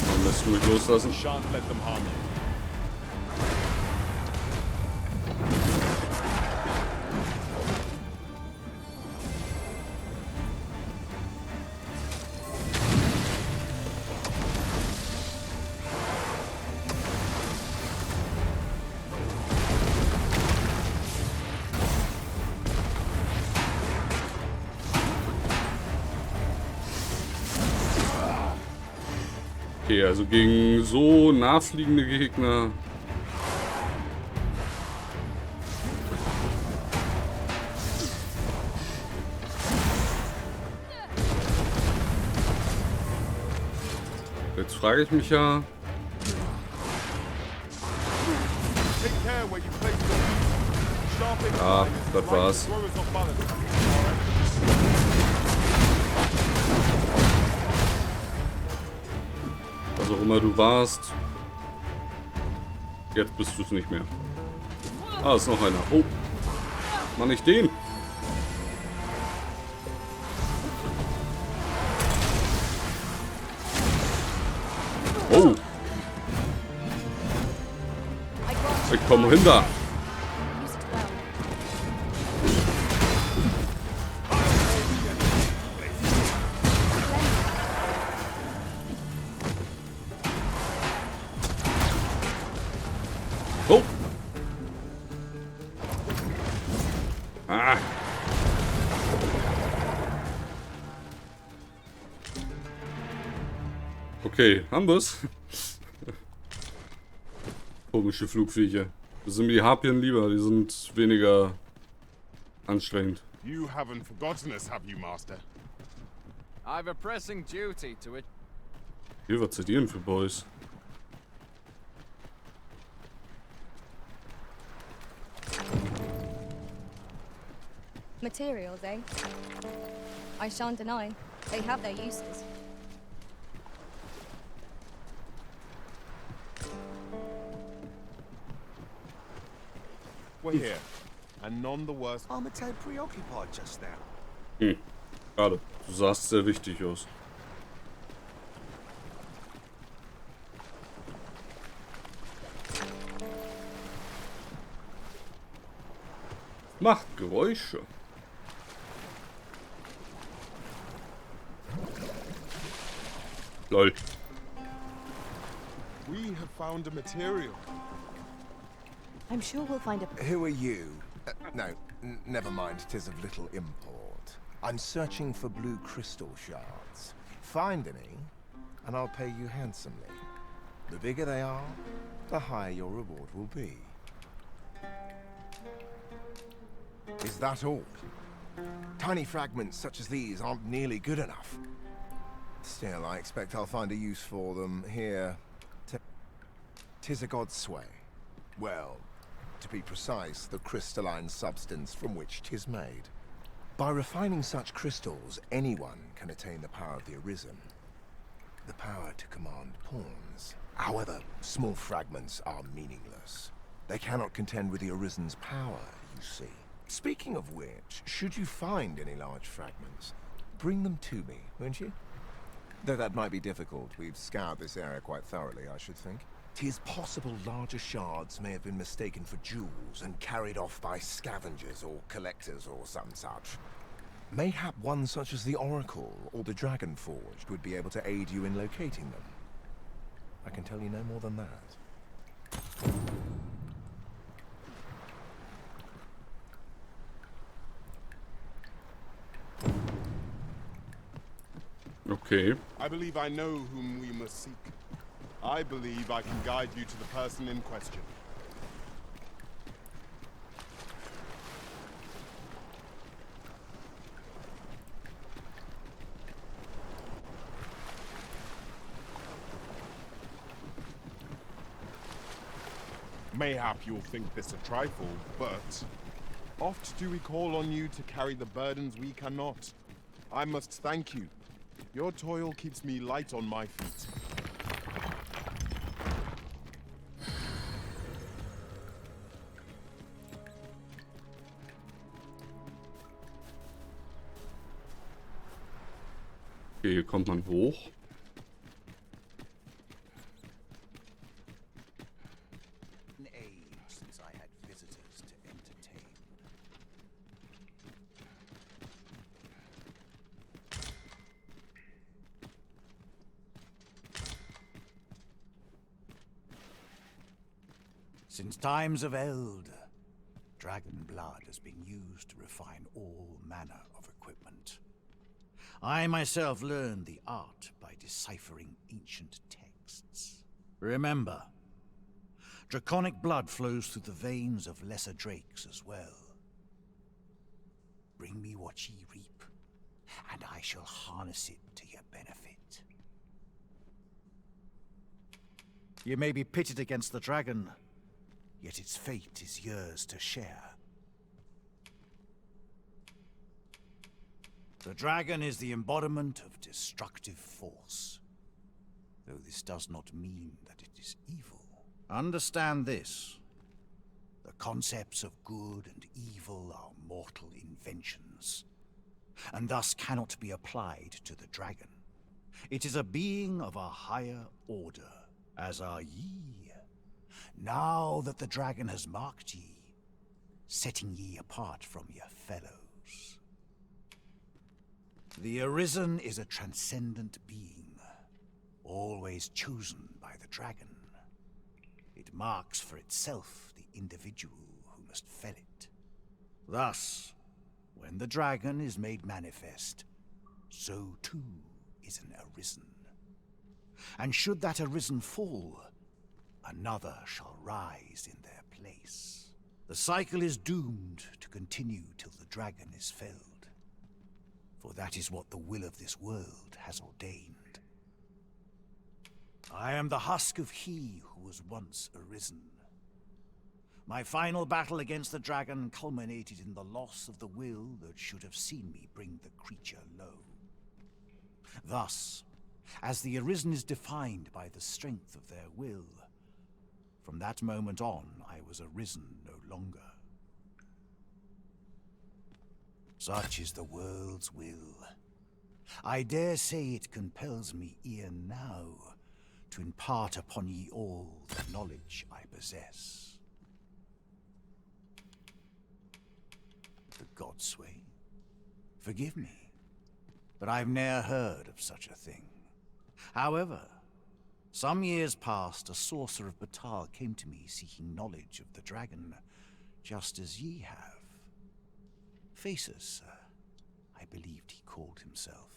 Warum lässt du mich loslassen? Shan't let them harm you. Okay, also gegen so nahfliegende Gegner. Jetzt frage ich mich ja... Ja, das war's. Was auch immer du warst. Jetzt bist du es nicht mehr. Ah, ist noch einer. Oh. Mann, nicht den. Oh. Ich komme hin da. Oh. Ah. Okay, haben wir's. Komische Flugviecher. Das sind mir die Harpien lieber, die sind weniger anstrengend. You haven't forgotten us, have you, Master? I've a pressing duty to it. Hier, was seid ihr denn für Boys? Materials, eh? I shan't deny. They have their uses. We're here, and none the worse. I'm a tad preoccupied just now. Hm, schade. Du sahst sehr wichtig aus. Macht Geräusche. Lol. We have found a material. I'm sure we'll find a... Who are you? No, never mind. 'Tis of little import. I'm searching for blue crystal shards. Find any, and I'll pay you handsomely. The bigger they are, the higher your reward will be. Is that all? Tiny fragments such as these aren't nearly good enough. Still, I expect I'll find a use for them here. 'Tis a god's sway. Well, to be precise, the crystalline substance from which 'tis made. By refining such crystals, anyone can attain the power of the Arisen. The power to command pawns. However, small fragments are meaningless. They cannot contend with the Arisen's power, you see. Speaking of which, should you find any large fragments, bring them to me, won't you? Though that might be difficult. We've scoured this area quite thoroughly, I should think. 'Tis possible larger shards may have been mistaken for jewels and carried off by scavengers or collectors or some such. Mayhap one such as the Oracle or the Dragon Forged would be able to aid you in locating them. I can tell you no more than that. Okay. I believe I know whom we must seek. I believe I can guide you to the person in question. Mayhap you'll think this a trifle, but oft do we call on you to carry the burdens we cannot. I must thank you. Your toil keeps me light on my feet. Okay, hier kommt man hoch. An age since I had visitors to entertain. Since times of Elde, dragon blood has been used to refine all manner of equipment. I myself learned the art by deciphering ancient texts. Remember, draconic blood flows through the veins of lesser drakes as well. Bring me what ye reap, and I shall harness it to your benefit. You may be pitted against the dragon, yet its fate is yours to share. The dragon is the embodiment of destructive force, though this does not mean that it is evil. Understand this. The concepts of good and evil are mortal inventions, and thus cannot be applied to the dragon. It is a being of a higher order, as are ye. Now that the dragon has marked ye, setting ye apart from your fellows. The Arisen is a transcendent being, always chosen by the dragon. It marks for itself the individual who must fell it. Thus, when the dragon is made manifest, so too is an Arisen. And should that Arisen fall, another shall rise in their place. The cycle is doomed to continue till the dragon is felled. For that is what the will of this world has ordained. I am the husk of he who was once Arisen. My final battle against the dragon culminated in the loss of the will that should have seen me bring the creature low. Thus, as the Arisen is defined by the strength of their will, from that moment on I was Arisen no longer. Such is the world's will. I dare say it compels me e'en now to impart upon ye all the knowledge I possess. The Godsway? Forgive me, but I've ne'er heard of such a thing. However, some years past, a sorcerer of Batal came to me seeking knowledge of the dragon, just as ye have. Faces, I believed he called himself.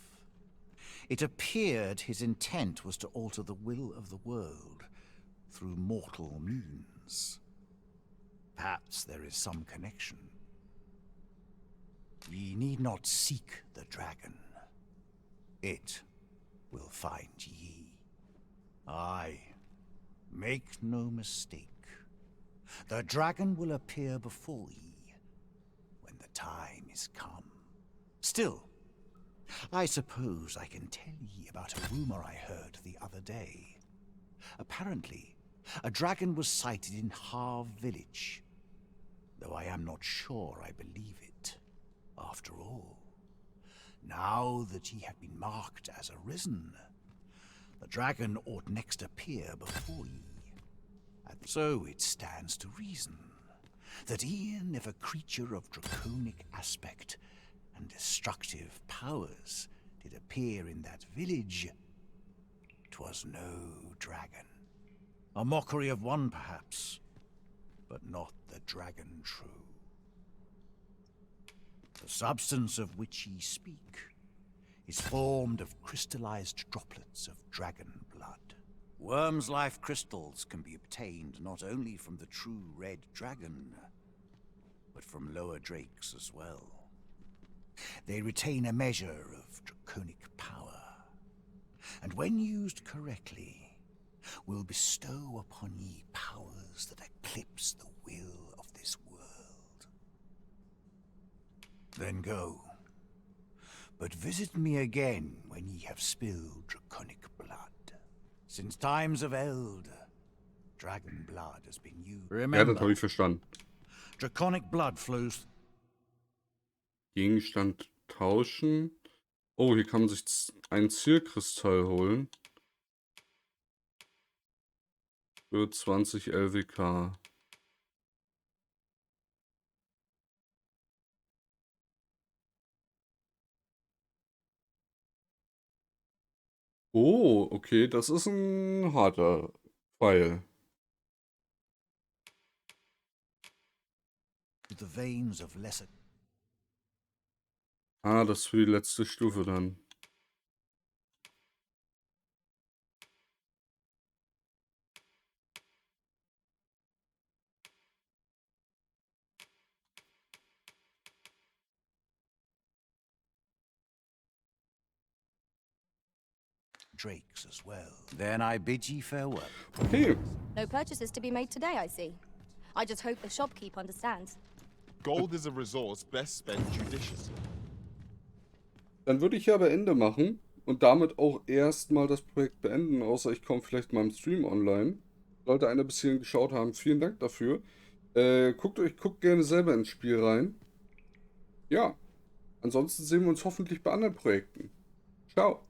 It appeared his intent was to alter the will of the world through mortal means. Perhaps there is some connection. Ye need not seek the dragon. It will find ye. Aye, make no mistake. The dragon will appear before ye when the time is come. Still, I suppose I can tell ye about a rumor I heard the other day. Apparently, a dragon was sighted in Harv village, though I am not sure I believe it. After all, now that ye have been marked as Arisen, the dragon ought next appear before ye. And so it stands to reason that e'en if a creature of draconic aspect and destructive powers did appear in that village, 'twas no dragon. A mockery of one, perhaps, but not the dragon true. The substance of which ye speak is formed of crystallized droplets of dragon blood. Worm's life crystals can be obtained not only from the true red dragon, but from lower drakes as well. They retain a measure of draconic power, and when used correctly, will bestow upon ye powers that eclipse the will of this world. Then go, but visit me again when ye have spilled draconic blood. Since times of Eld, dragon blood has been used. Ja, das habe ich verstanden. Draconic blood flows. Gegenstand tauschen. Oh, hier kann man sich ein Zielkristall holen. Für 20 LWK. Oh, okay, das ist ein harter Pfeil. The veins of lesser. Ah, das ist für die letzte Stufe dann. drakes as well. Then I bid ye farewell. Okay. No purchases to be made today, I see. I just hope the shopkeep understands. Gold is a resource best spent judiciously. Dann würde ich ja aber Ende machen und damit auch erstmal das Projekt beenden, außer ich komme vielleicht mal im Stream online. Sollte einer bis hierhin geschaut haben, vielen Dank dafür. Guckt gerne selber ins Spiel rein. Ja, ansonsten sehen wir uns hoffentlich bei anderen Projekten. Ciao.